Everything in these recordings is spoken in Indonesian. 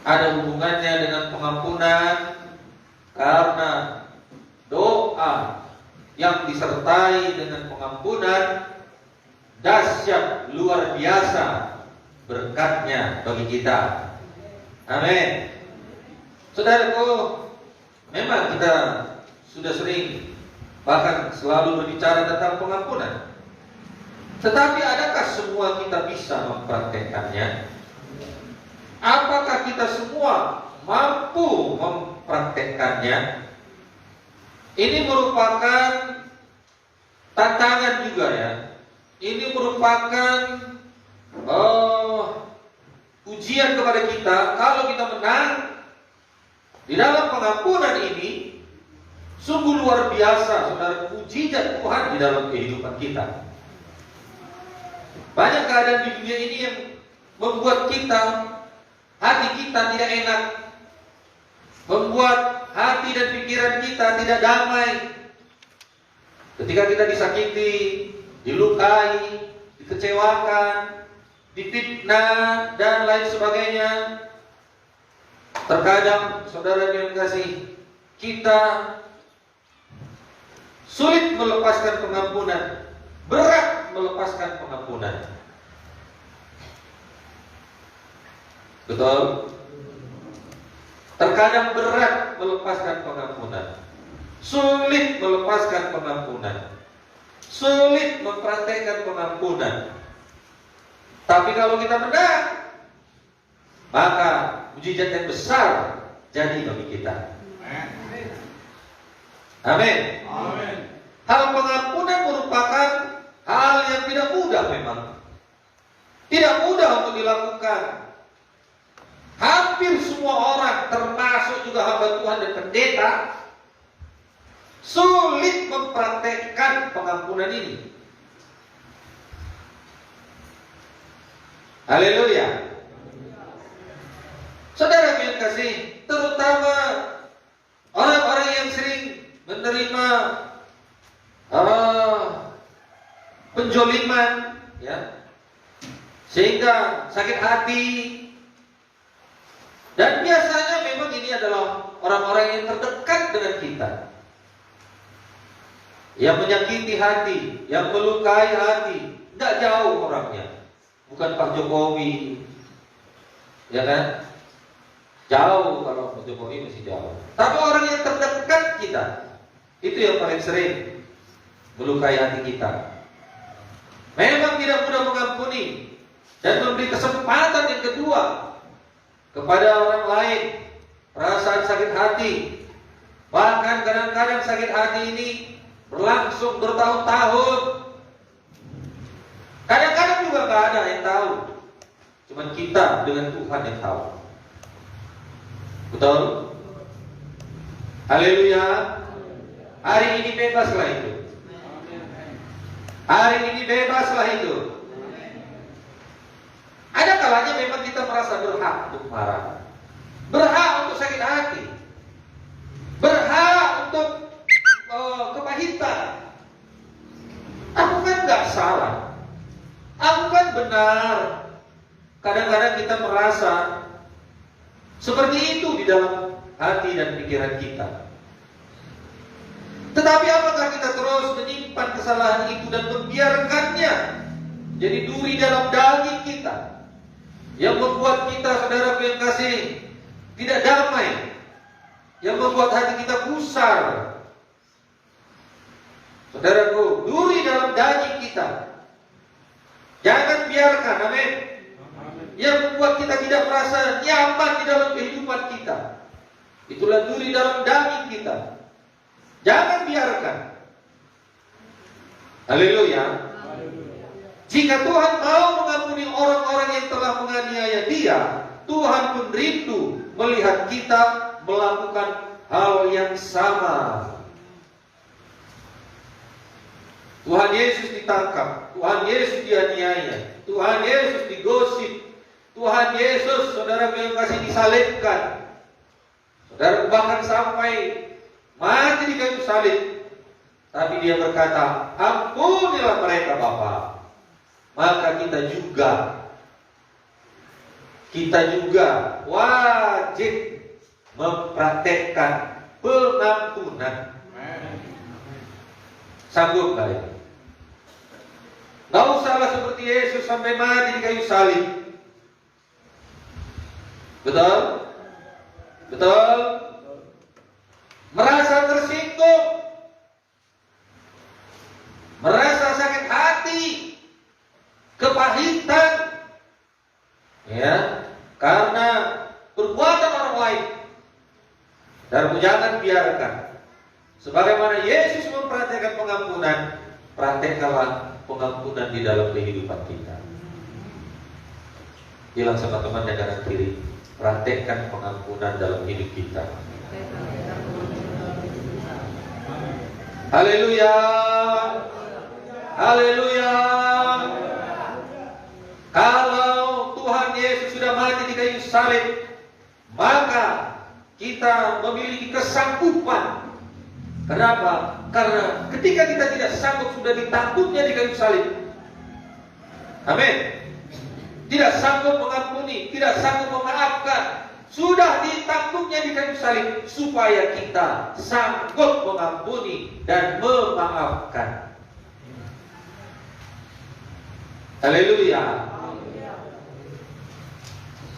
ada hubungannya dengan pengampunan, karena doa yang disertai dengan pengampunan dahsyat luar biasa berkatnya bagi kita. Amin. Saudaraku, memang kita sudah sering, bahkan selalu berbicara tentang pengampunan. Tetapi adakah semua kita bisa mempraktekkannya? Apakah kita semua mampu mempraktekkannya? Ini merupakan tantangan juga ya. Ini merupakan ujian kepada kita. Kalau kita menang di dalam pengampunan ini, sungguh luar biasa, saudara, mujizat Tuhan di dalam kehidupan kita. Banyak keadaan di dunia ini yang membuat hati kita tidak enak, membuat hati dan pikiran kita tidak damai. Ketika kita disakiti, dilukai, dikecewakan, difitnah, dan lain sebagainya. Terkadang, saudara yang kasih, kita sulit melepaskan pengampunan, berat melepaskan pengampunan. Betul? Terkadang berat melepaskan pengampunan, sulit melepaskan pengampunan, sulit mempraktekkan pengampunan. Tapi kalau kita menang, maka mujizat yang besar jadi bagi kita. Amin. Amin. Hal pengampunan merupakan hal yang tidak mudah memang. Tidak mudah untuk dilakukan. Hampir semua orang, termasuk juga hamba Tuhan dan pendeta, sulit mempraktekkan pengampunan ini. Haleluya. Saudara yang kasih, terutama orang-orang yang sering menerima penjoliman, ya, sehingga sakit hati. Dan biasanya memang ini adalah orang-orang yang terdekat dengan kita, yang menyakiti hati, yang melukai hati. Tidak jauh orangnya, bukan Pak Jokowi, ya kan? Jauh, kalau Pak Jokowi masih jauh. Tapi orang yang terdekat kita, itu yang paling sering melukai hati kita. Memang tidak mudah mengampuni dan memberi kesempatan yang kedua kepada orang lain. Perasaan sakit hati, bahkan kadang-kadang sakit hati ini berlangsung bertahun-tahun. Kadang-kadang juga gak ada yang tahu, cuman kita dengan Tuhan yang tahu. Betul? Haleluya. Hari ini bebaslah itu. Hari ini bebaslah itu. Ada kalanya memang kita merasa berhak untuk marah, berhak untuk sakit hati, berhak untuk kepahitan. Aku kan gak salah, aku kan benar. Kadang-kadang kita merasa seperti itu di dalam hati dan pikiran kita. Tetapi apakah kita terus menyimpan kesalahan itu dan membiarkannya jadi duri dalam daging kita, yang membuat kita, saudara yang kasih, tidak damai, yang membuat hati kita gusar. Saudaraku, duri dalam daging kita, jangan biarkan, amin, yang membuat kita tidak merasa nyaman di dalam kehidupan kita. Itulah duri dalam daging kita. Jangan biarkan. Haleluya. Jika Tuhan mau mengampuni orang-orang yang telah menganiaya Dia, Tuhan pun rindu melihat kita melakukan hal yang sama. Tuhan Yesus ditangkap, Tuhan Yesus dianiaya, Tuhan Yesus digosip, Tuhan Yesus, saudara yang kasih, disalibkan. Saudara bahkan sampai mati di kayu salib. Tapi Dia berkata, ampunilah mereka Bapa. Maka kita juga wajib rajin mempraktekkan pengampunan. Sanggup gak ya? Gak usahlah seperti Yesus sampai mati di kayu salib. Betul? Betul? Merasa tersinggung, merasa sakit hati, kepahitan, ya, karena perbuatan orang lain. Dan jangan biarkan. Sebagaimana Yesus mempraktikkan pengampunan, praktekkanlah pengampunan di dalam kehidupan kita. Bilang sama teman di kanan kiri, praktekkan pengampunan dalam hidup kita. Haleluya, haleluya. Kalau Tuhan Yesus sudah mati di kayu salib, maka kita memiliki kesanggupan. Kenapa? Karena ketika kita tidak sanggup, sudah ditangkupnya di kayu salib. Amin. Tidak sanggup mengampuni, tidak sanggup memaafkan, sudah ditangkupnya di kayu salib supaya kita sanggup mengampuni dan memaafkan. Haleluya.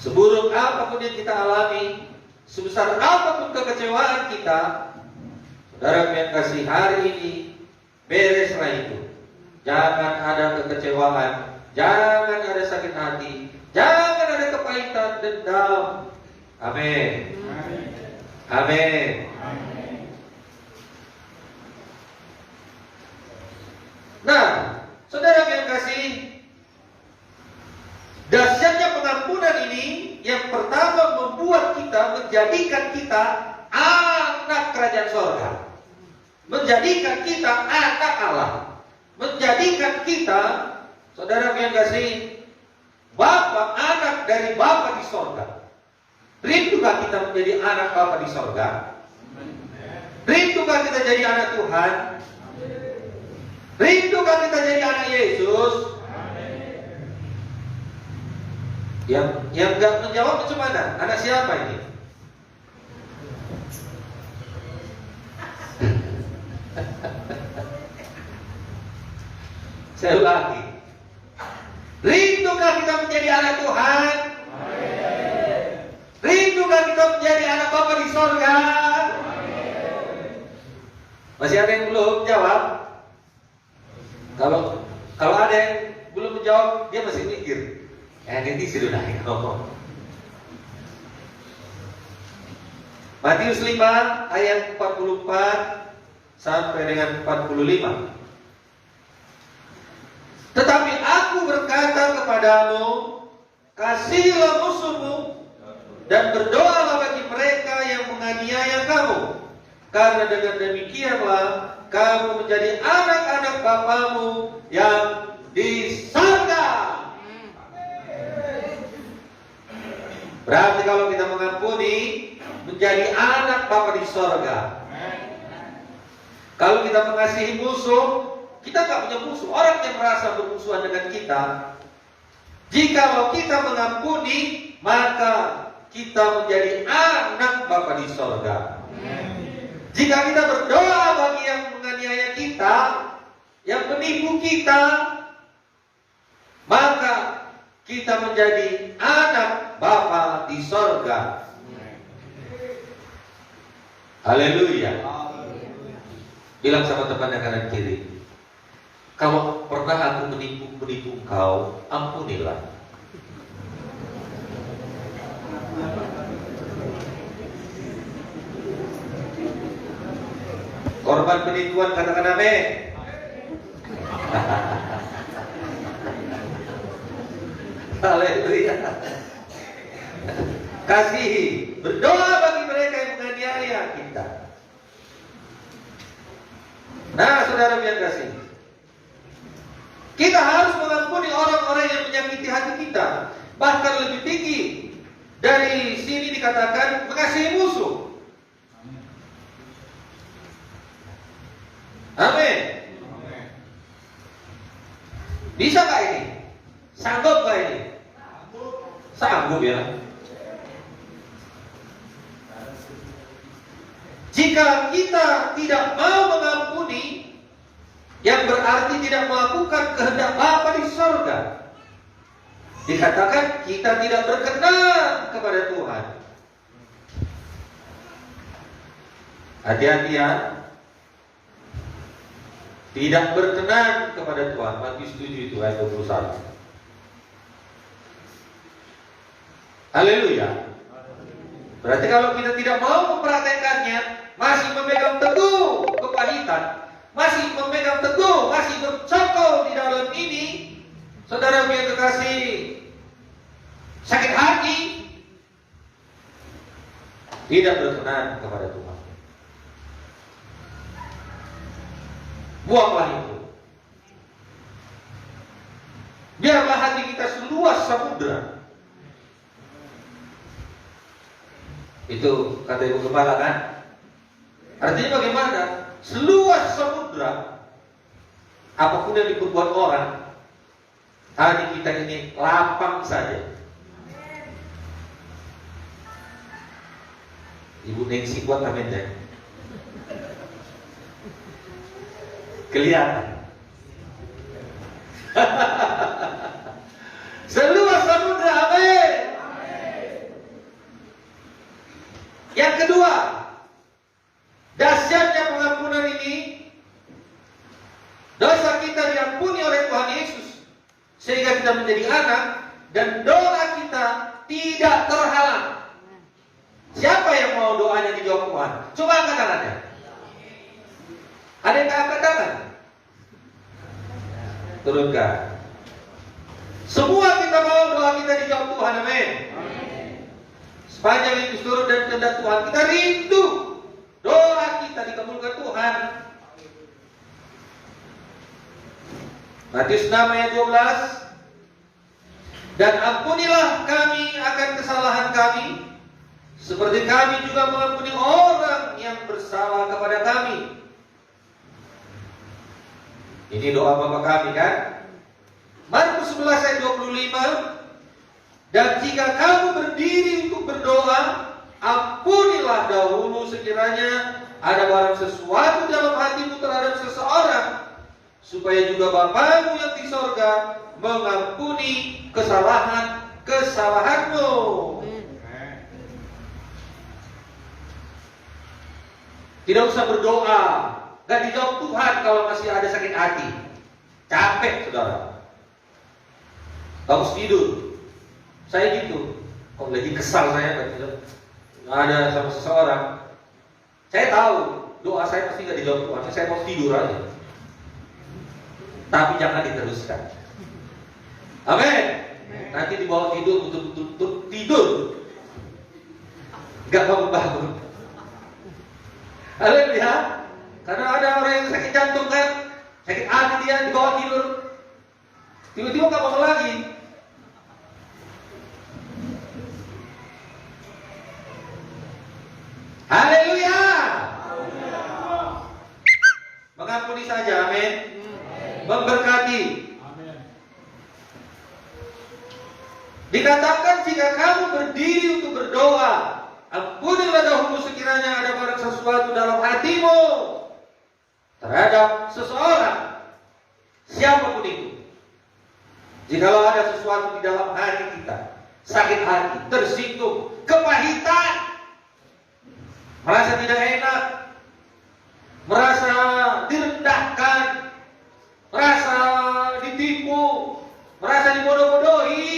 Seburuk apapun yang kita alami, sebesar apapun kekecewaan kita, saudara yang kasih, hari ini bereslah itu. Jangan ada kekecewaan, jangan ada sakit hati, jangan ada kepahitan, dendam. Amin. Amin. Nah, saudara yang kasih, dahsyatnya pengampunan ini yang pertama membuat kita, menjadikan kita anak kerajaan sorga, menjadikan kita anak Allah, menjadikan kita, saudara yang kasih, Bapa, anak dari Bapa di sorga. Rindukah kita menjadi anak Bapa di sorga? Rindukah kita jadi anak Tuhan? Rindukah kita jadi anak Yesus? Yang nggak menjawab macam mana? Anak siapa ini? Saya ulangi. Rindukah kita menjadi anak Tuhan? Rindukah kita menjadi anak Bapa di sorga? Masih ada yang belum jawab? Kalau ada yang belum menjawab, dia masih mikir. Nanti sudah ngomong. Matius 5 ayat 44 sampai dengan 45. Tetapi aku berkata kepadamu, kasihilah musuhmu dan berdoalah bagi mereka yang menganiaya kamu, karena dengan demikianlah kamu menjadi anak-anak Bapamu yang di surga. Berarti kalau kita mengampuni, menjadi anak Bapa di sorga. Kalau kita mengasihi musuh, kita nggak punya musuh. Orang yang merasa bermusuhan dengan kita, jikalau kita mengampuni, maka kita menjadi anak Bapa di sorga. Jika kita berdoa bagi yang menganiaya kita, yang menipu kita, maka kita menjadi anak Bapa di sorga. Haleluya. Bilang sama teman yang kanan kiri, kalau pernah aku menipu engkau, ampunilah. Korban penipuan, katakan amin. Haleluya. Kasihi, berdoa bagi mereka yang menganiaya kita. Nah, saudara yang kasih, kita harus mengampuni orang-orang yang menyakiti hati kita. Bahkan lebih tinggi dari sini dikatakan mengasihi musuh. Amin. Bisa gak ini? Sanggup gak ini? Sanggup ya. Jika kita tidak mau mengampuni, yang berarti tidak melakukan kehendak Bapa di surga. Dikatakan kita tidak berkenan kepada Tuhan. Hati-hati ya. Tidak berkenan kepada Tuhan. Matius 7 itu ayat 21. Haleluya. Berarti kalau kita tidak mau mempraktekannya, masih memegang teguh kepahitan, masih memegang teguh, masih bercokol di dalam ini, saudara yang kekasih, sakit hati, tidak berkenan kepada Tuhan. Buanglah itu. Biarlah hati kita seluas samudra. Itu kata ibu kepala kan? Artinya bagaimana? Seluas samudra, apapun yang diperbuat orang, hati kita ini lapang saja. Ibu Nengsi buat amin deh. Kelihatan. Seluas samudra, amin. Yang kedua, dahsyatnya pengampunan ini, dosa kita diampuni oleh Tuhan Yesus sehingga kita menjadi anak dan doa kita tidak terhalang. Siapa yang mau doanya dijawab Tuhan? Coba angkat tangannya. Ada yang angkat tangan? Turunkan. Semua kita mau doa kita dijawab Tuhan, amin. Sepanjang itu turun dan kehendak Tuhan, kita rindu doa kita dikabulkan Tuhan. Matius 6 ayat 12. Dan ampunilah kami akan kesalahan kami, seperti kami juga mengampuni orang yang bersalah kepada kami. Ini doa Bapa kami kan? Markus 11 ayat 25. Dan jika kamu berdiri untuk berdoa, ampunilah dahulu sekiranya ada barang sesuatu dalam hatimu terhadap seseorang, supaya juga Bapamu yang di sorga mengampuni kesalahanmu. Tidak usah berdoa, gak dijawab Tuhan kalau masih ada sakit hati. Capek saudara, bagus tidur. Saya gitu, kok lagi kesal saya nggak ada sama seseorang. Saya tahu doa saya pasti nggak dijawab Tuhan. Saya mau tidur aja. Tapi jangan diteruskan. Amin. Nanti dibawa tidur betul-betul tidur, nggak bangun-bangun. Haleluya. Karena ada orang yang sakit jantung kan, sakit hati dia dibawa tidur, tiba-tiba nggak bangun lagi. Haleluya. Mengampuni saja, amin. Memberkati. Dikatakan jika kamu berdiri untuk berdoa, ampunilah dahulu sekiranya ada barang sesuatu dalam hatimu terhadap seseorang, siapapun itu. Jikalau ada sesuatu di dalam hati kita, sakit hati, tersinggung, kepahitan, merasa tidak enak, merasa direndahkan, merasa ditipu, merasa dibodoh-bodohi,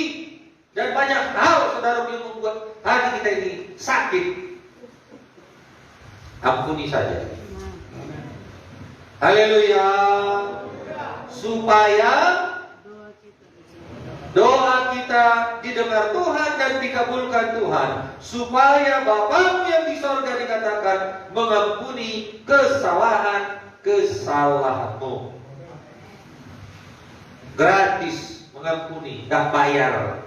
dan banyak hal saudara yang membuat hati kita ini sakit, ampuni saja. Haleluya. Supaya doa kita didengar Tuhan dan dikabulkan Tuhan, supaya Bapamu yang di sorga dikatakan mengampuni kesalahanmu. Gratis mengampuni, gak bayar.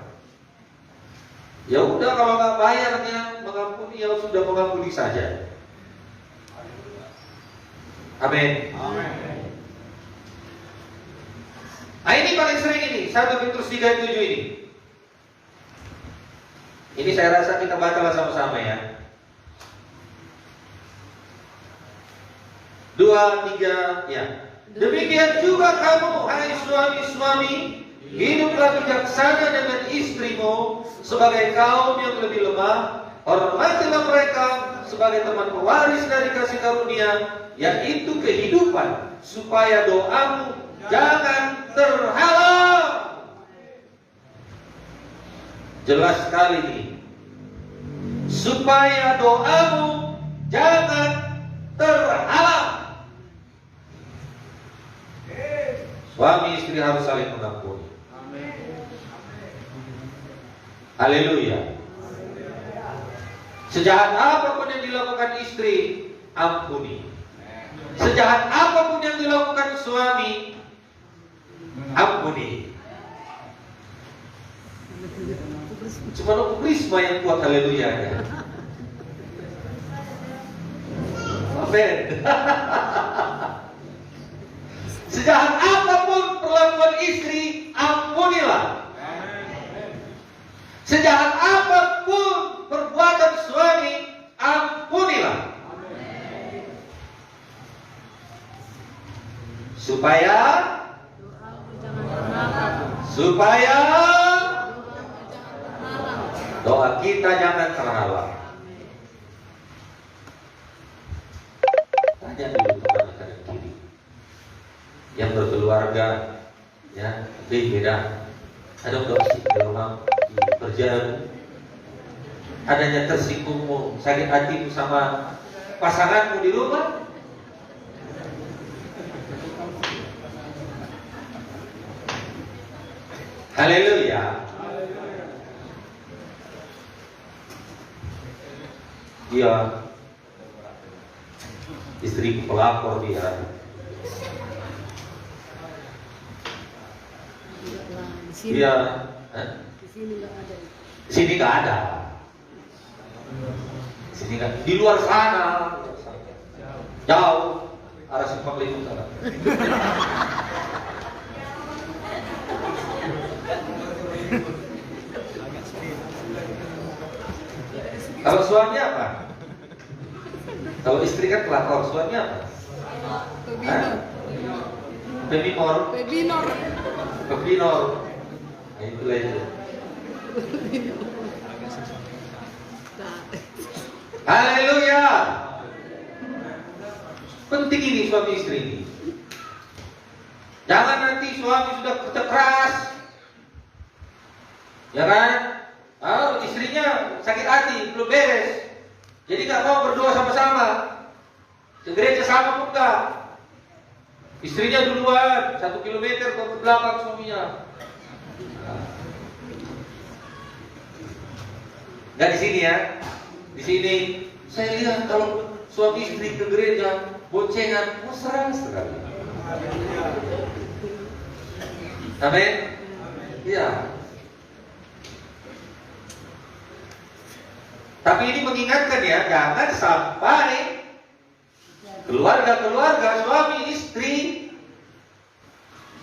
Ya udah, kalau gak bayarnya mengampuni, ya sudah mengampuni saja. Amin. Nah ini paling sering ini, 1 Petrus 3:7 ini. Ini saya rasa kita bacalah sama-sama ya. 2, 3, ya. Demikian juga kamu, hai suami-suami, hiduplah bijaksana dengan istrimu sebagai kaum yang lebih lemah. Hormatilah mereka sebagai teman pewaris dari kasih karunia, yaitu kehidupan, supaya doamu jangan terhalang. Jelas sekali ini. Supaya doamu jangan terhalang. Suami istri harus saling mengampuni. Haleluya. Sejahat apapun yang dilakukan istri, ampuni. Sejahat apapun yang dilakukan suami, ampuni. Cuma Nuku Krisma yang kuat, haleluya. Amin. Sejahat apapun perlakuan istri, ampunilah. Sejahat apapun perbuatan suami, ampunilah. Supaya doa kita jangan terhalang. Tanya dulu teman kanan kiri yang berkeluarga, ya, beda. Ada doksi di rumah, di kerjaan, adanya tersikungmu, sakit hatimu sama pasanganmu di rumah. Haleluya. Dia istri pelakor dia. Dia di sini nggak ada. Di sini nggak. Di luar sana, jauh arah Simpang Lima sana. Kalau suami apa? Kalau istri kan pelakor, suami apa? Pebinor. Nah, itulah itu. Haleluya. Penting ini suami istri ini. Jangan nanti suami sudah kerja keras, ya kan? Istrinya sakit hati, belum beres. Jadi nggak mau berdoa sama-sama. Ke gereja sama pun nggak. Istrinya duluan 1 kilometer ke belakang suaminya. Nggak di sini ya. Di sini saya lihat kalau suami istri ke gereja boncengan, mesra sekali. Amin. Iya. Tapi ini mengingatkan ya, jangan sampai keluarga-keluarga suami istri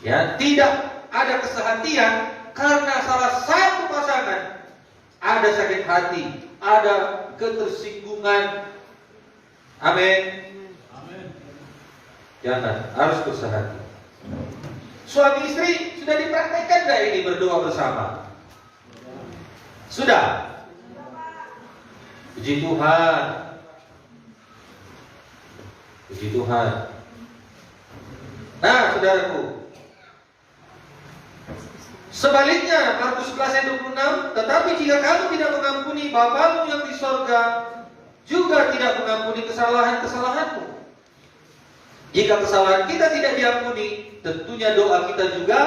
ya tidak ada kesehatian karena salah satu pasangan ada sakit hati, ada ketersinggungan. Amin. Jangan, harus bersehati. Suami istri sudah dipraktekkan nggak ini berdoa bersama? Sudah. Puji Tuhan. Puji Tuhan. Nah, saudaraku, sebaliknya Markus 11 ayat 26, tetapi jika kamu tidak mengampuni, Bapamu yang di sorga juga tidak mengampuni kesalahan-kesalahanmu. Jika kesalahan kita tidak diampuni, tentunya doa kita juga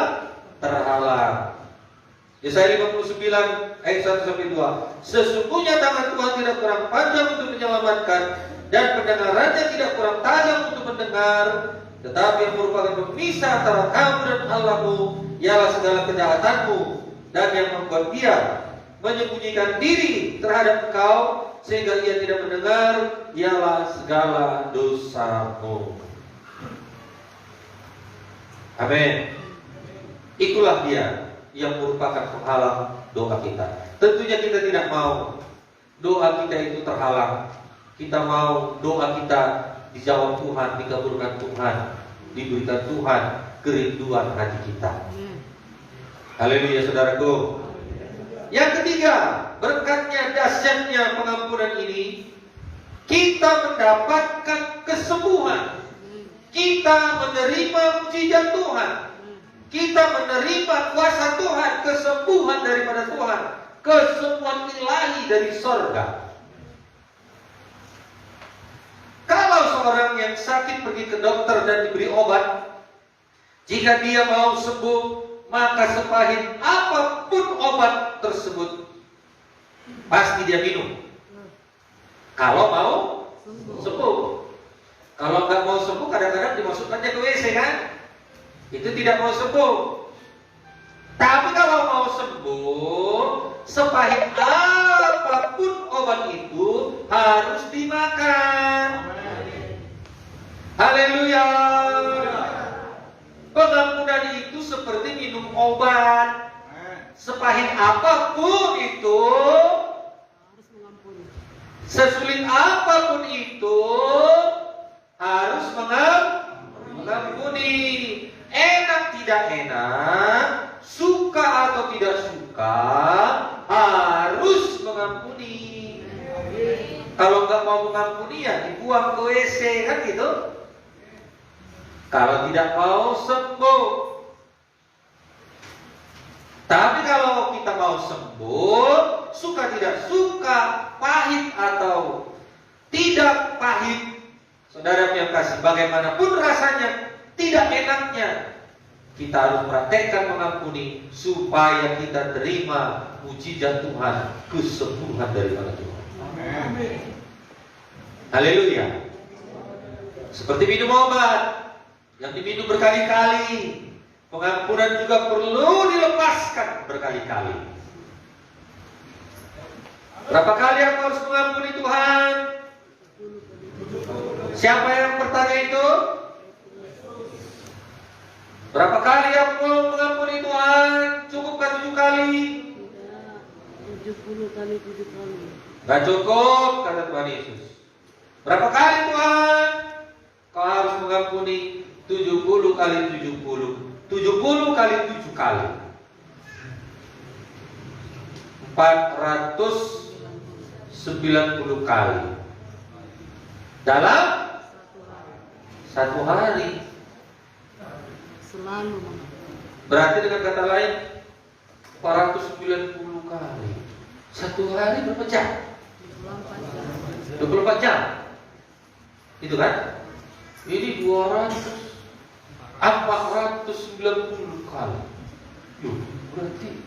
terhalang. Yesaya 59 ayat 1-2. Sesungguhnya tangan Tuhan tidak kurang panjang untuk menyelamatkan, dan pendengarannya tidak kurang tajam untuk mendengar, tetapi yang merupakan pemisah antara kamu dan Allahmu ialah segala kejahatanmu, dan yang membuat dia menyembunyikan diri terhadap engkau sehingga ia tidak mendengar ialah segala dosamu. Amin. Itulah dia yang merupakan penghalang doa kita. Tentunya kita tidak mau doa kita itu terhalang. Kita mau doa kita dijawab Tuhan, dikabulkan Tuhan, diberikan Tuhan kerinduan hati kita. Haleluya saudaraku. Yang ketiga, berkatnya dahsyatnya pengampunan ini, kita mendapatkan kesembuhan. Kita menerima mujizat Tuhan. Kita menerima kuasa Tuhan, kesembuhan daripada Tuhan, kesembuhan ilahi dari sorga. Kalau seorang yang sakit pergi ke dokter dan diberi obat, jika dia mau sembuh, maka sepahit apapun obat tersebut pasti dia minum. Kalau mau sembuh. Kalau nggak mau sembuh, kadang-kadang dimasukkannya ke WC kan? Itu tidak mau sembuh. Tapi kalau mau sembuh, sepahit apapun obat itu harus dimakan. Haleluya. Pengampunan itu seperti minum obat. Sepahit apapun itu, sesulit apapun itu, harus mengampuni. Enak tidak enak, suka atau tidak suka, harus mengampuni. Kalau nggak mau mengampuni ya dibuang ke WC kan gitu. Kalau tidak mau sembuh. Tapi kalau kita mau sembuh, suka tidak suka, pahit atau tidak pahit, saudara yang kasih, bagaimanapun rasanya, tidak enaknya, kita harus praktekkan mengampuni supaya kita terima mujizat Tuhan, kesembuhan daripada Tuhan. Amin. Haleluya. Seperti minum obat yang diminum berkali-kali, pengampunan juga perlu dilepaskan berkali-kali. Berapa kali aku harus mengampuni Tuhan? Siapa yang bertanya itu? Berapa kali aku mau mengampuni Tuhan? Cukupkah 7 kali? 70 kali 7 kali. Gak cukup, kata Tuhan Yesus. Berapa kali Tuhan? Kau harus mengampuni 70 kali 70. 70 kali 7 kali. 490 kali. Dalam 1 hari. Selalu. Berarti dengan kata lain 490 kali. 1 hari berapa jam? 24 jam. Itu kan? Ini 490 kali. Loh, berarti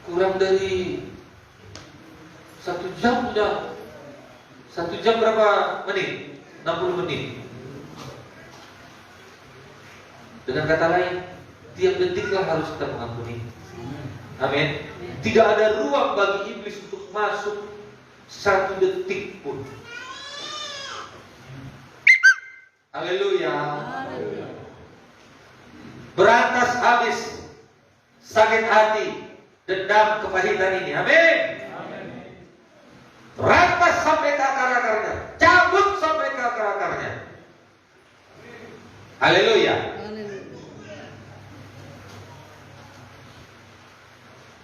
kurang dari 1 jam sudah. 1 jam berapa menit? 60 menit. Dengan kata lain, tiap detiklah harus kita mengampuni. Amin. Tidak ada ruang bagi iblis untuk masuk 1 detik pun. Haleluya. Berantas habis sakit hati, dendam, kepahitan ini. Amin. Berantas sampai ke akar-akarnya, cabut sampai ke akar-akarnya. Haleluya.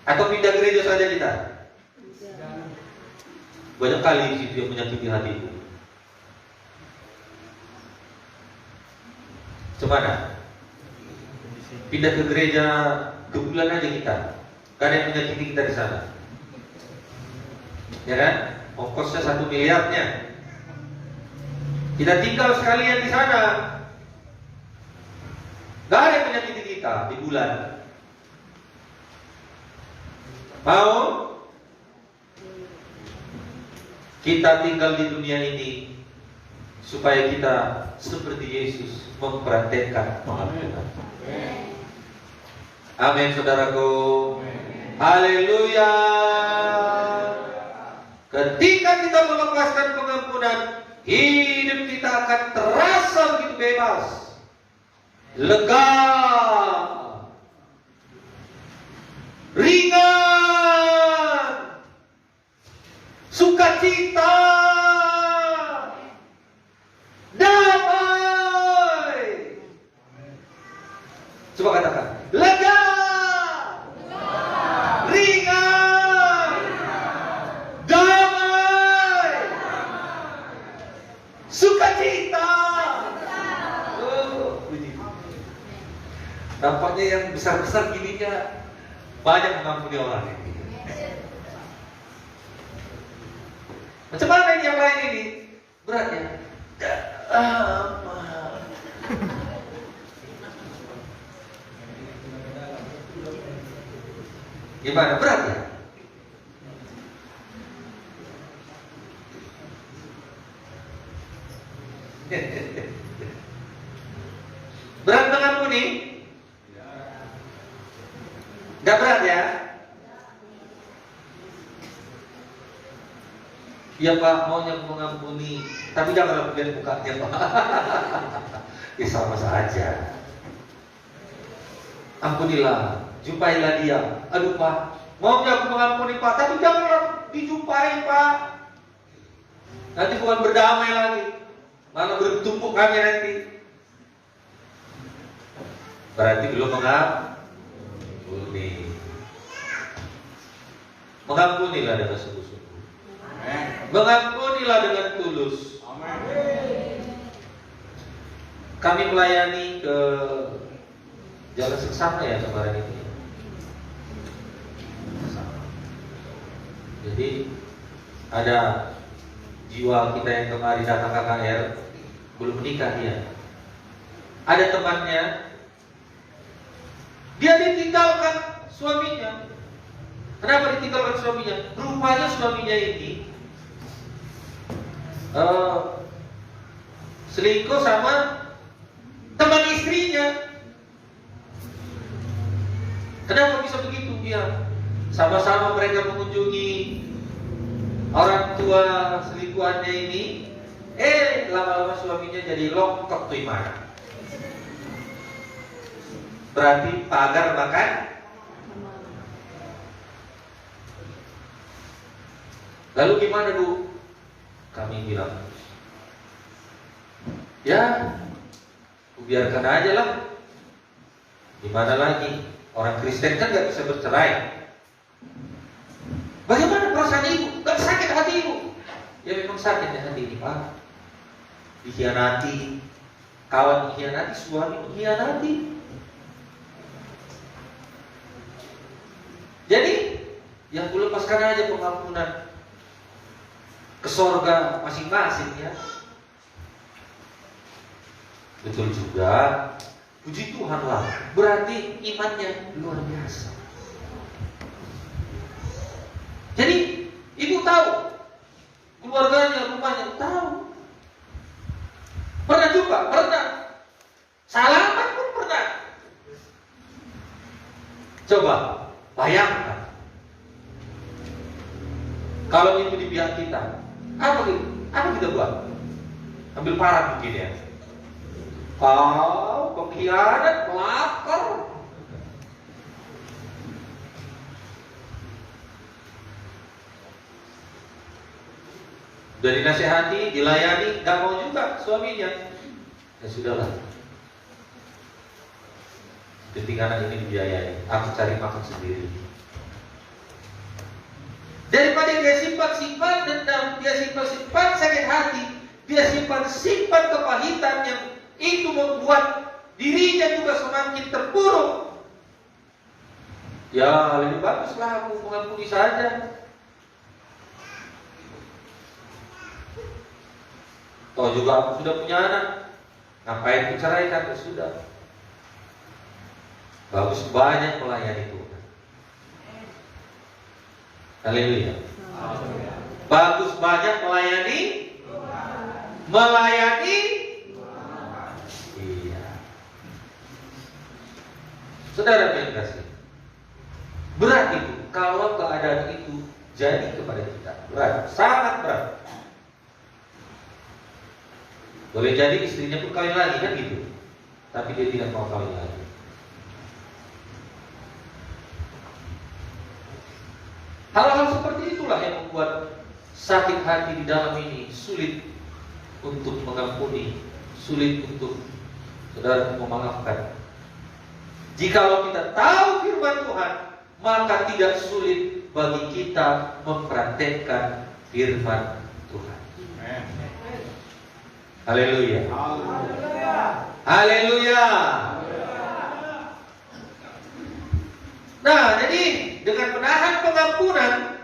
Atau pindah gereja saja kita. Banyak kali di situ yang menyakiti hatiku. Cemana? Pindah ke gereja kebulan aja kita. Gak ada yang menyakiti kita di sana. Ya kan? Ongkosnya 1 miliarnya. Kita tinggal sekalian di sana. Gak ada yang menyakiti kita di bulan. Mau kita tinggal di dunia ini supaya kita seperti Yesus mempraktekkan pengampunan. Amin, saudaraku. Haleluya. Ketika kita melepaskan pengampunan, hidup kita akan terasa begitu bebas, lega, ringan, sukacita. Tampaknya yang besar-besar gininya banyak mengampuni orang ini. Macam mana ini yang lain ini? Berat ya? Gimana? Berat ya? Berat mengampuni? Gak berat ya? Ya Pak, maunya mengampuni, tapi jangan lihat mukanya Pak. Ya sama saja. Ampunilah, jumpailah dia. Aduh Pak, maunya aku mengampuni Pak, tapi janganlah dijumpai Pak. Nanti bukan berdamai lagi, malah bertumpuk kami nanti. Berarti belum mengampuni. Mengampunilah dengan sungguh-sungguh. Mengampunilah dengan tulus. Kami melayani ke Jalan Seksama ya kemarin ini. Jadi ada jiwa kita yang kemarin datang KKR belum menikah dia. Ada temannya, dia ditinggalkan suaminya. Kenapa ditinggalkan suaminya? Rupanya suaminya ini selingkuh sama teman istrinya. Kenapa bisa begitu? Dia sama-sama mereka mengunjungi orang tua selingkuhannya ini. Lama-lama suaminya jadi longkok tuh iman. Berarti pagar makan. Lalu gimana Bu? Kami bilang, ya, biarkan aja lah. Gimana lagi? Orang Kristen kan gak bisa bercerai. Bagaimana perasaan ibu? Gak sakit hati ibu? Ya memang sakit ya hati ini Pak. Dikhianati, kawan mengkhianati, suami mengkhianati. Jadi, yang ku lepaskan aja pengampunan ke sorga masing-masing ya. Betul juga. Puji Tuhan lah. Berarti imannya luar biasa. Jadi ibu tahu, keluarganya, rumahnya tahu. Pernah juga, pernah. Salaman pun pernah. Coba bayangkan, kalau itu di pihak kita, apa kita buat? Ambil parah mungkin ya. Kau pengkhianat, pelakor. Udah dinasehati, dilayani, gak mau juga suaminya. Ya sudahlah. Penting anak ini dibiayai. Aku cari makan sendiri. Daripada dia simpan dendam, dia simpan sakit hati, dia simpan kepahitan yang itu membuat dirinya juga semakin terpuruk. Ya lebih baguslah aku mengampuni saja. Toh juga aku sudah punya anak, ngapain menceraikan? Sudah. Bagus banyak melayani Tuhan. Haleluya. Bagus banyak melayani. Iya. Saudara yang kasih, berat itu kalau keadaan itu jadi kepada kita. Berat, sangat berat. Boleh jadi istrinya pun kawin lagi kan gitu, tapi dia tidak mau kawin lagi. Hal-hal seperti itulah yang membuat sakit hati di dalam ini sulit untuk mengampuni, sulit untuk saudara memaafkan. Jikalau kita tahu firman Tuhan, maka tidak sulit bagi kita mempraktekkan firman Tuhan. Haleluya. Haleluya. Nah, jadi dengan menahan pengampunan,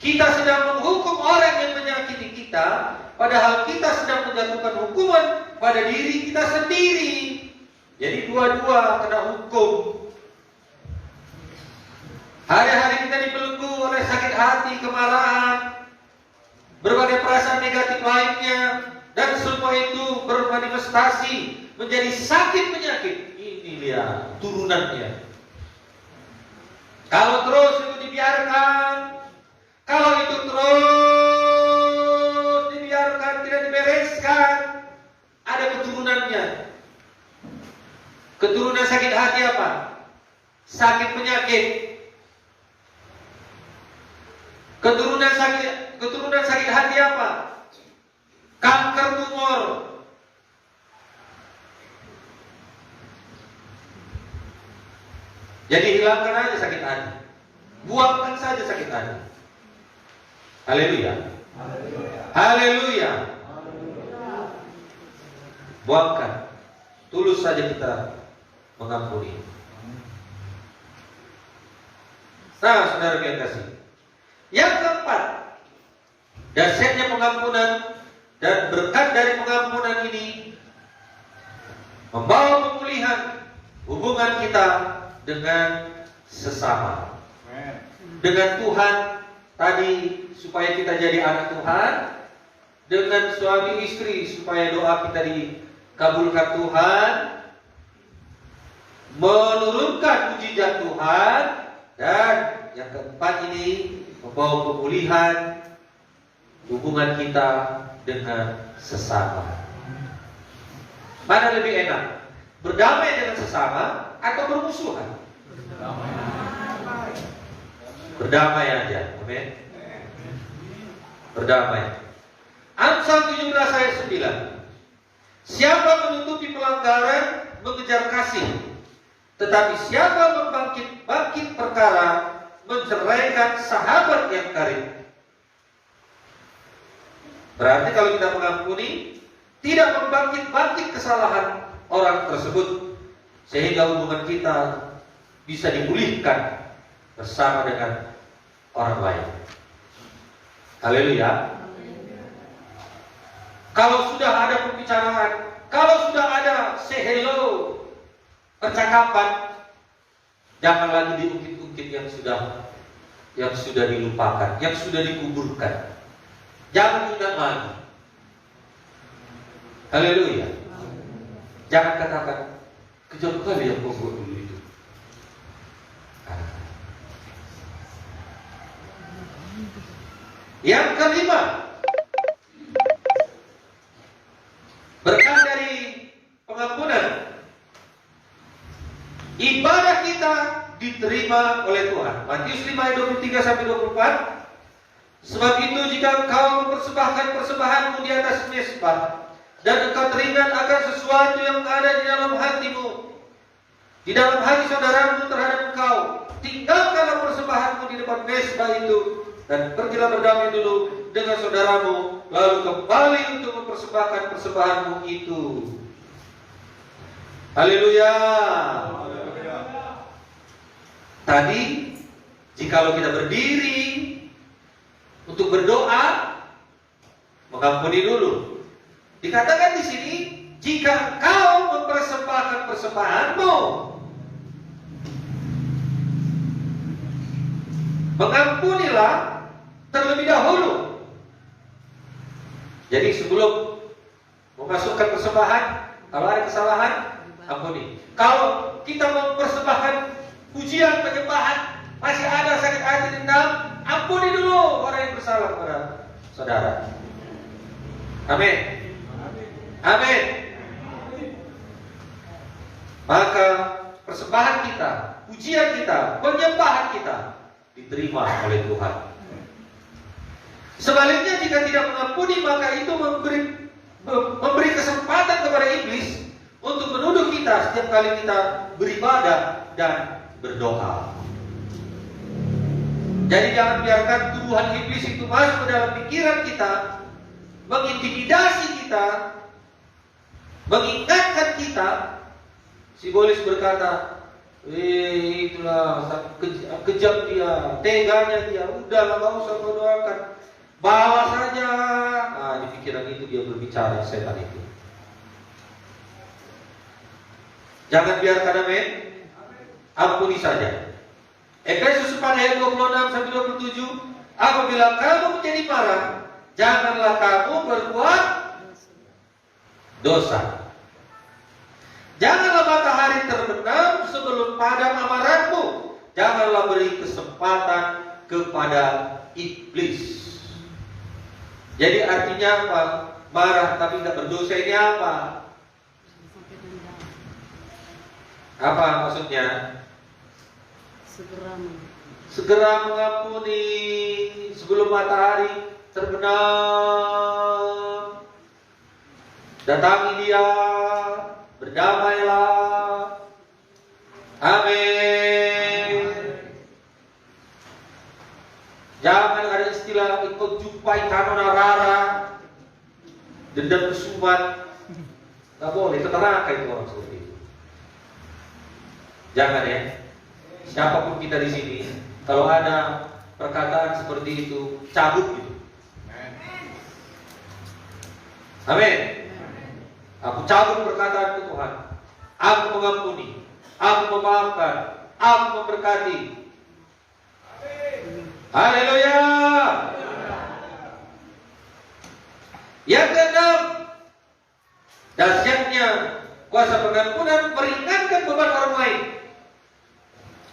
kita sedang menghukum orang yang menyakiti kita, padahal kita sedang menjatuhkan hukuman pada diri kita sendiri. Jadi dua-dua kena hukum. Hari-hari kita dibelenggu oleh sakit hati, kemarahan, berbagai perasaan negatif lainnya, dan semua itu bermanifestasi menjadi sakit penyakit. Ini lihat turunannya. Kalau terus itu dibiarkan, kalau itu terus dibiarkan, tidak dibereskan, ada keturunannya. Keturunan sakit hati apa? Sakit penyakit. Keturunan sakit hati apa? Kanker tumor. Jadi hilangkan aja sakit hati. Buangkan saja sakit hati. Haleluya. Haleluya. Buangkan. Tulus saja kita mengampuni. Nah, saudara yang kasih. Yang keempat, dahsyatnya pengampunan dan berkat dari pengampunan ini membawa pemulihan hubungan kita dengan sesama. Dengan Tuhan tadi supaya kita jadi anak Tuhan, dengan suami istri supaya doa kita dikabulkan Tuhan, menurunkan mujizat Tuhan, dan yang keempat ini membawa pemulihan hubungan kita dengan sesama. Mana lebih enak? Berdamai dengan sesama atau bermusuhan? Berdamai aja. Amin. Berdamai. Amsal 17 ayat 9. Siapa menutupi pelanggaran mengejar kasih, tetapi siapa membangkit perkara menceraikan sahabat yang karib. Berarti kalau kita mengampuni, tidak membangkit kesalahan orang tersebut, sehingga hubungan kita bisa dipulihkan bersama dengan orang lain. Haleluya. Kalau sudah ada pembicaraan, kalau sudah ada say hello, percakapan, jangan lagi diungkit-ungkit yang sudah dilupakan, yang sudah dikuburkan. Jangan diingat lagi. Haleluya. Jangan katakan kejam kali yang kau buat dulu itu. Yang kelima, berkat dari pengampunan, ibadah kita diterima oleh Tuhan. Matius 5 ayat 23 sampai 24. Sebab itu jika engkau mempersembahkan persembahanmu di atas mezbah, dan engkau teringat akan sesuatu yang ada di dalam hatimu, di dalam hati saudaramu terhadap engkau, tinggalkanlah persembahanmu di depan mezbah itu, dan pergilah berdamai dulu dengan saudaramu, lalu kembali untuk mempersembahkan persembahanmu itu. Haleluya. Tadi, jikalau kita berdiri untuk berdoa, mengampuni dulu. Dikatakan di sini, jika engkau mempersembahkan persembahanmu, mengampunilah terlebih dahulu. Jadi sebelum memasukkan persembahan, kalau ada kesalahan, ampuni. Kalau kita mempersembahkan pujian, penyembahan, masih ada sakit hati dendam, ampuni dulu orang yang bersalah kepada saudara. Amin. Amin. Maka persembahan kita, pujian kita, penyembahan kita diterima oleh Tuhan. Sebaliknya jika tidak mengampuni, maka itu memberi kesempatan kepada iblis untuk menuduh kita setiap kali kita beribadah dan berdoa. Jadi jangan biarkan tuduhan iblis itu masuk ke dalam pikiran kita, mengintimidasi kita, mengingatkan kita. Si Bolis berkata, Itulah kejam dia, teganya dia. Udah nggak usah kau doakan, bawa saja. Nah, di pikiran itu dia berbicara setan itu. Jangan biarkan, amin. Ampuni saja. Efesus 4 ayat 26 sampai 27. Apabila kamu menjadi marah, janganlah kamu berbuat dosa. Janganlah matahari terbenam sebelum padam amarahmu. Janganlah beri kesempatan kepada iblis. Jadi artinya apa? Marah tapi tidak berdosa ini apa? Apa maksudnya? Segera mengampuni sebelum matahari terbenam. Datangi dia, berdamailah. Amin. Jangan ada istilah ikut jumpai kanona rara, dendam kesumat. Gak boleh, keteraka itu orang seperti itu. Jangan ya. Siapapun kita di sini, kalau ada perkataan seperti itu, cabut gitu. Amin. Aku cabut perkataan ke Tuhan. Aku mengampuni, aku memaafkan, aku memberkati. Haleluya. Yang keenam, dahsyatnya kuasa pengampunan meringankan beban orang lain.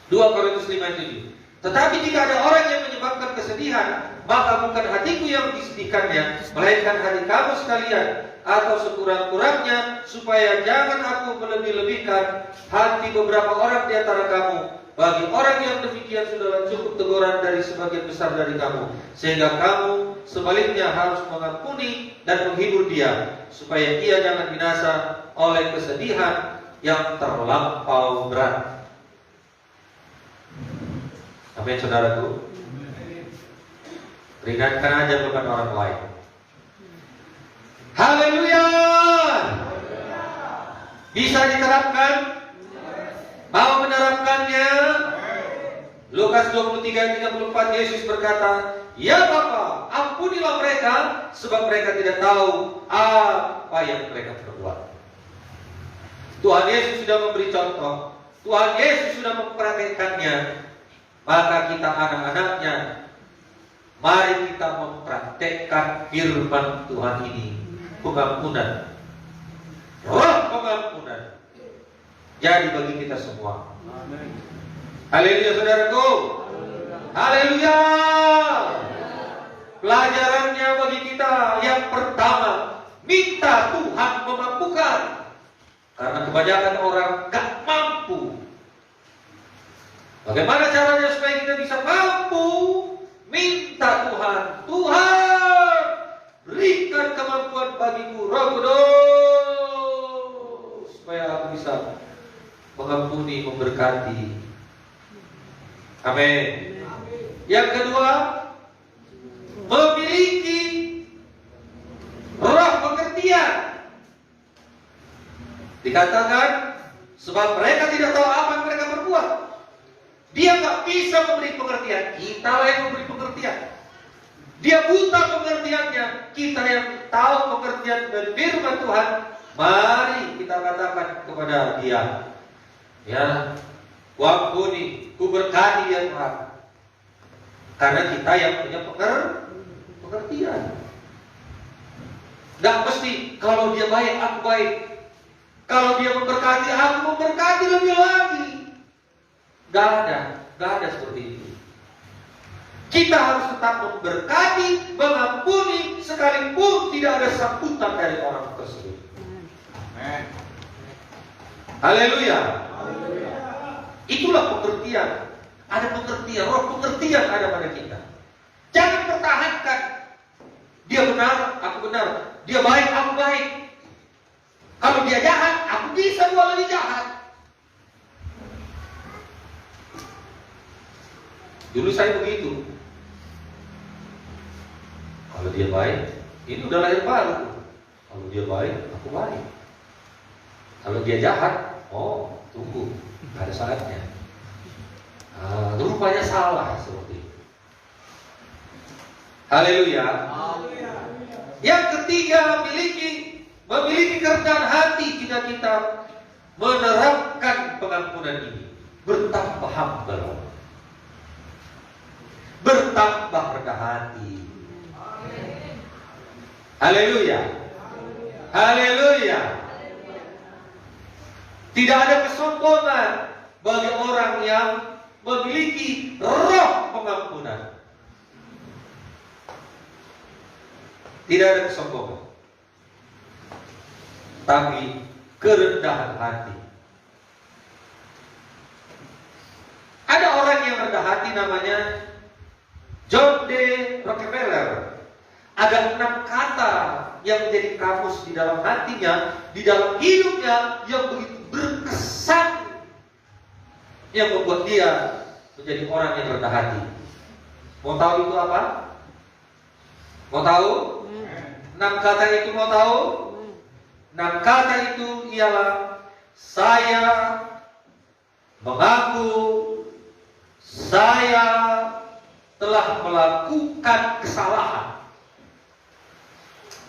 2 Korintus 5:7. Tetapi jika ada orang yang menyebabkan kesedihan, maka bukan hatiku yang disedihkannya, melainkan hati kamu sekalian, atau sekurang-kurangnya, supaya jangan aku melebih-lebihkan hati beberapa orang di antara kamu. Bagi orang yang demikian sudahlah cukup teguran dari sebagian besar dari kamu, sehingga kamu sebaliknya harus mengampuni dan menghibur dia, supaya ia jangan binasa oleh kesedihan yang terlampau berat. Amin, saudaraku. Ringankan aja beban orang lain. Haleluya. Bisa diterapkan? Mau menerapkannya? Lukas 23:34 Yesus berkata, "Ya Bapa, ampunilah mereka, sebab mereka tidak tahu apa yang mereka perbuat." Tuhan Yesus sudah memberi contoh. Tuhan Yesus sudah mempraktikkannya. Maka kita anak-anaknya, mari kita mempraktekkan firman Tuhan ini. Pengampunan, roh pengampunan jadi bagi kita semua. Haleluya, saudaraku. Haleluya. Pelajarannya bagi kita yang pertama, minta Tuhan memampukan. Karena kebanyakan orang gak mampu. Bagaimana caranya supaya kita bisa mampu? Minta Tuhan. Tuhan, berikan kemampuan bagiku, Roh Kudus, supaya aku bisa mengampuni, memberkati. Amin. Yang kedua, memiliki roh pengertian. Dikatakan, sebab mereka tidak tahu apa yang mereka berbuat. Dia nggak bisa memberi pengertian, kita yang memberi pengertian. Dia buta pengertiannya, kita yang tahu pengertian dari firman Tuhan. Mari kita katakan kepada dia, ya, ku ampuni, ku berkati ya Tuhan. Karena kita yang punya pengertian. Nggak mesti kalau dia baik, aku baik. Kalau dia memberkati, aku memberkati lebih lagi. Gak ada seperti itu. Kita harus tetap memberkati, mengampuni, sekalipun tidak ada sambutan dari orang tersebut. Amen. Haleluya. Itulah pengertian. Ada pengertian, roh pengertian ada pada kita. Jangan pertahankan. Dia benar, aku benar. Dia baik, aku baik. Kalau dia jahat, aku bisa dua kali jahat. Dulu saya begitu. Kalau dia baik, ini udah lahir baru. Kalau dia baik, aku baik. Kalau dia jahat, oh, tunggu, ada saatnya. Rupanya salah seperti itu. Haleluya. Yang ketiga, memiliki kerendahan hati kita menerapkan pengampunan ini. Bertambah humble, bertambah rendah hati. Haleluya. Haleluya. Tidak ada kesombongan bagi orang yang memiliki roh pengampunan. Tidak ada kesombongan, tapi kerendahan hati. Ada orang yang rendah hati namanya John D. Rockefeller. Ada 6 kata yang menjadi kamus di dalam hatinya, di dalam hidupnya, yang begitu berkesan, yang membuat dia menjadi orang yang rendah hati. Mau tahu itu apa? Mau tahu? 6 kata itu mau tahu? 6 kata itu ialah: saya mengaku saya telah melakukan kesalahan.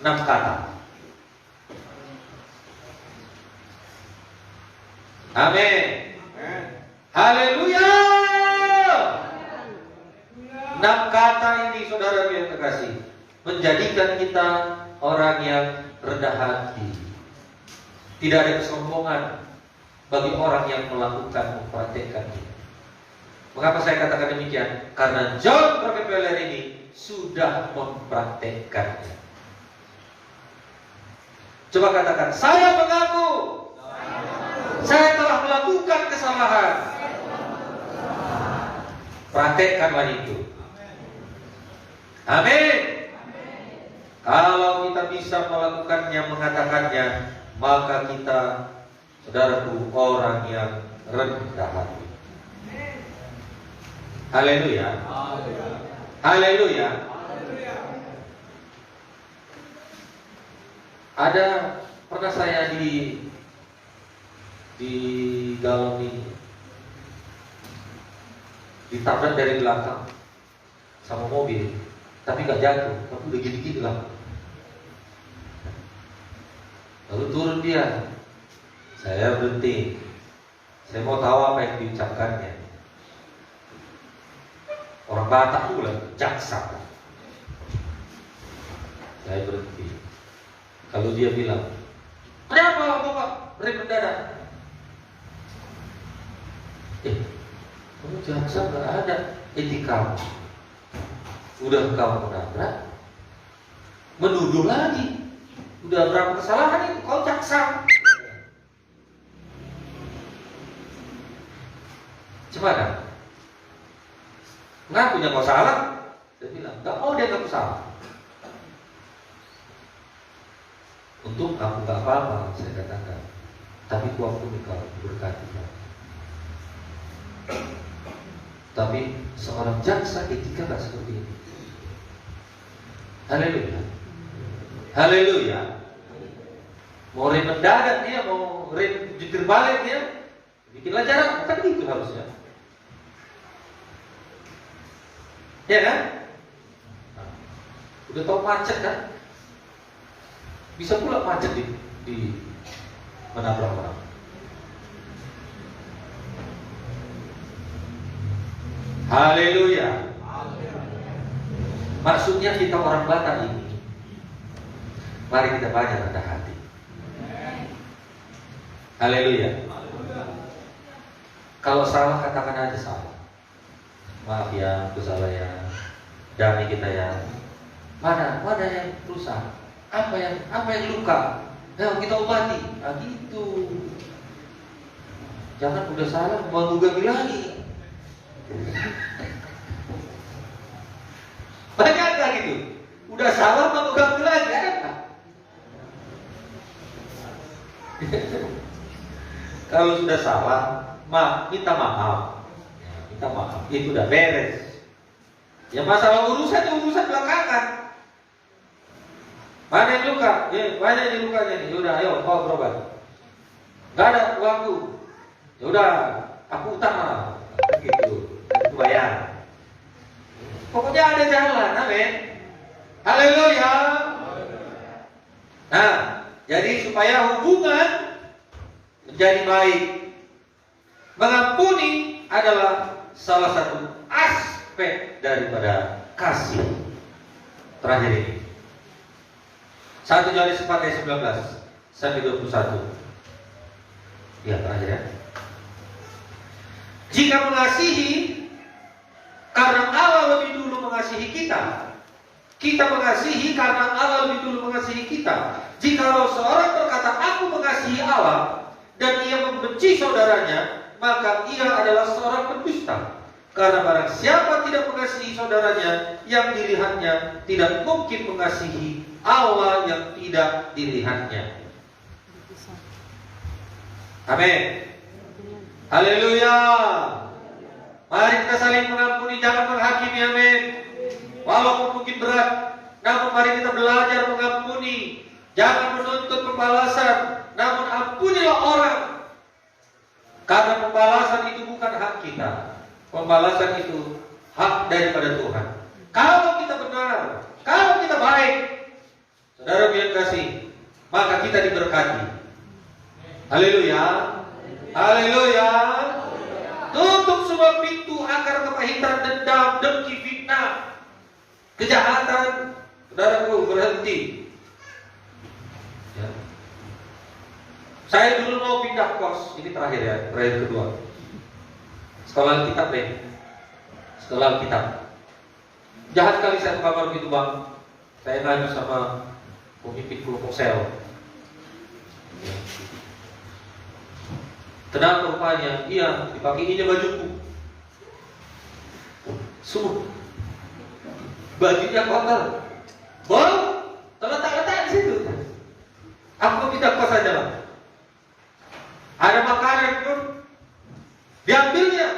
6 kata. Amin. Haleluya. 6 kata ini, saudara yang terkasih, menjadikan kita orang yang rendah hati. Tidak ada kesombongan bagi orang yang melakukan, mempraktekkannya. Mengapa saya katakan demikian? Karena John Rockefeller ini sudah mempraktekkannya. Coba katakan, saya mengaku saya telah melakukan kesalahan. Praktekkanlah itu. Amin. Kalau kita bisa melakukannya, mengatakannya, maka kita, saudaraku, orang yang rendah hati. Haleluya. Haleluya. Ada pernah saya digaloni, ditabrak dari belakang sama mobil, tapi gak jatuh, tapi udah gini-gini lah. Lalu turun dia, saya berhenti, saya mau tahu apa yang diucapkannya. Orang Batak pula, jaksa. Saya berhenti. Kalau dia bilang, kenapa Bapak rem mendadak? Kamu jaksa, gak ada etika. Udah kamu menabrak, menuduh lagi. Udah berapa kesalahan itu, kau jaksa. Gimana? Ngakunya kau salah? Dia bilang, gak mau dia ngaku salah. Untung aku gak apa-apa, saya katakan. Tapi kuampuni kau, berkati kau. Tapi seorang jaksa etika gak seperti ini. Haleluya. Haleluya. Mau rem mendadak dia, mau rem jungkir balik dia, bikinlah jarak, bukan gitu harusnya. Ya kan? Udah tau macet kan? Bisa pula macet di menabrak orang. Haleluya. Maksudnya kita orang Batak ini, mari kita banyak rendah hati. Haleluya. Kalau salah, katakan aja salah. Maaf ya, aku salah ya. Damai kita ya. Mana yang rusak? Apa yang luka? Nah, kita obati. Nah, gitu. Jangan udah salah mau gagal lagi. Banyak gak gitu? Udah salah mau gagal lagi, ada gak? Kalau sudah salah, minta maaf. Ya, minta maaf. Itu udah beres. Ya masalah urusan belakangan. Mana yang luka? Mana yang lukanya nih? Udah, ayo bawa berobat. Gak ada waktu. Ya udah, aku utang gitu, aku bayar. Pokoknya ada jalan, amin. Haleluya. Nah, jadi supaya hubungan menjadi baik, mengampuni adalah salah satu aspek daripada kasih. Terakhir ini 1 Yohanes 4 ayat 19 sampai 21. Ya, terakhir ya. Jika mengasihi karena Allah lebih dulu mengasihi kita, kita mengasihi karena Allah lebih dulu mengasihi kita. Jikalau seorang berkata aku mengasihi Allah dan ia membenci saudaranya, maka ia adalah seorang pendusta. Karena barang siapa tidak mengasihi saudaranya yang dilihatnya, tidak mungkin mengasihi Allah yang tidak dilihatnya. Amin. Haleluya. Mari kita saling mengampuni, jangan menghakimi. Amin. Walaupun mungkin berat, namun mari kita belajar mengampuni. Jangan menuntut pembalasan, namun ampunilah orang. Karena pembalasan itu bukan hak kita. Pembalasan itu hak daripada Tuhan. Kalau kita benar, kalau kita baik, saudara yang kasih, maka kita diberkati. Haleluya. Haleluya. Tutup semua pintu akar kepahitan, dendam, dengki, fitnah, kejahatan. Saudaraku, berhenti. Ya. Saya dulu mau pindah kos. Ini terakhir ya, terakhir kedua. Sekolah Alkitab deh. Sekolah Alkitab. Jahat sekali saya ke kamar gitu bang. Saya nanya sama pemimpin kelompok sel. Kenapa rupanya? Iya, dipakainya bajuku. Sungguh bajunya kotor, bau, terletak-letak di situ. Aku pindah kos saja bang. Ada makanan pun diambilnya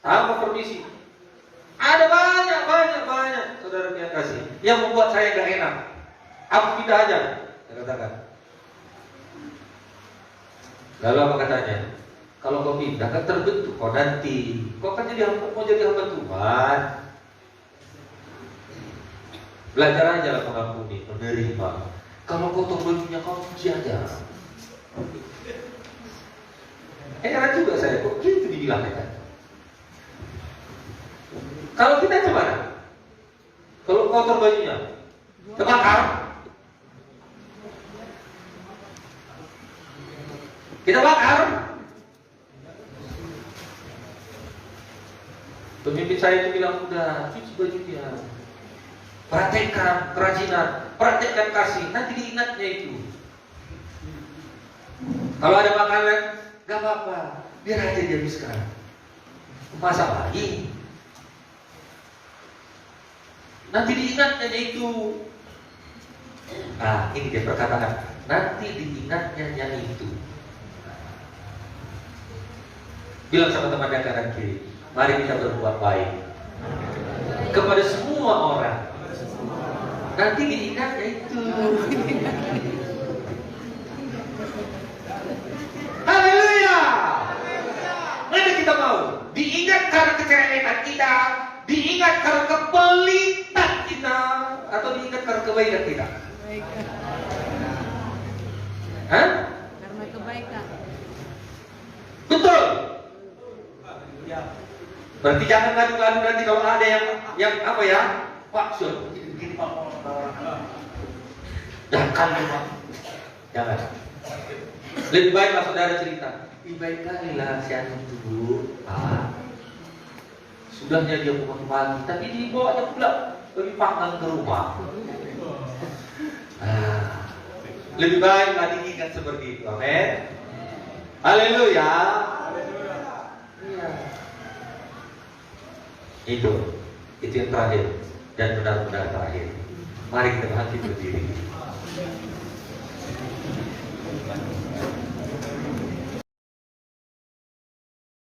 tanpa permisi. Ada banyak saudara yang kasih yang membuat saya gak enak. Aku pindah aja, saya katakan. Lalu apa katanya? Kalau kau pindah kan terbentuk kau nanti. Kau kan mau jadi hamba Tuhan. Belajar aja lah mengampuni, menerima. Kalau kau tahu bajunya kau cuci aja. Heran juga saya, kok gitu dibilang kan? Kalau kita gimana? Kalau kotor bajunya, terbakar. Kita bakar. Pemimpin saya itu bilang, udah cuci bajunya, praktekkan kerajinan, praktekkan kasih, nanti diingatnya itu. Kalau ada makanan, gak apa-apa, biar aja dihabiskan. Masak lagi, nanti diingatnya itu. Nah, ini dia perkataan, nanti diingatnya itu. Bilang sama teman yang kanan kiri, mari kita berbuat baik kepada semua orang. Nanti diingatnya itu. Haleluya. Mana kita mau? Diingat karena keceletan kita, diingat karena kepelitan kita, atau diingat karena kebaikan kita? Hah? Karena kebaikan. Betul. Berarti jangan ngadu-ngadu nanti kalau ada yang apa ya? Pak, sudah begini Pak. Jangan Pak. Jangan. Lebih baiklah saudara cerita. Lebih baik kali lah si anu itu, Pak. Sudahnya dia pulang pagi, tapi dibawanya pulang lebih panggang ke rumah. Lebih baiklah diingat seperti itu. Amin. Haleluya. Itu yang terakhir dan benar-benar terakhir. Mari kita bangkit berdiri.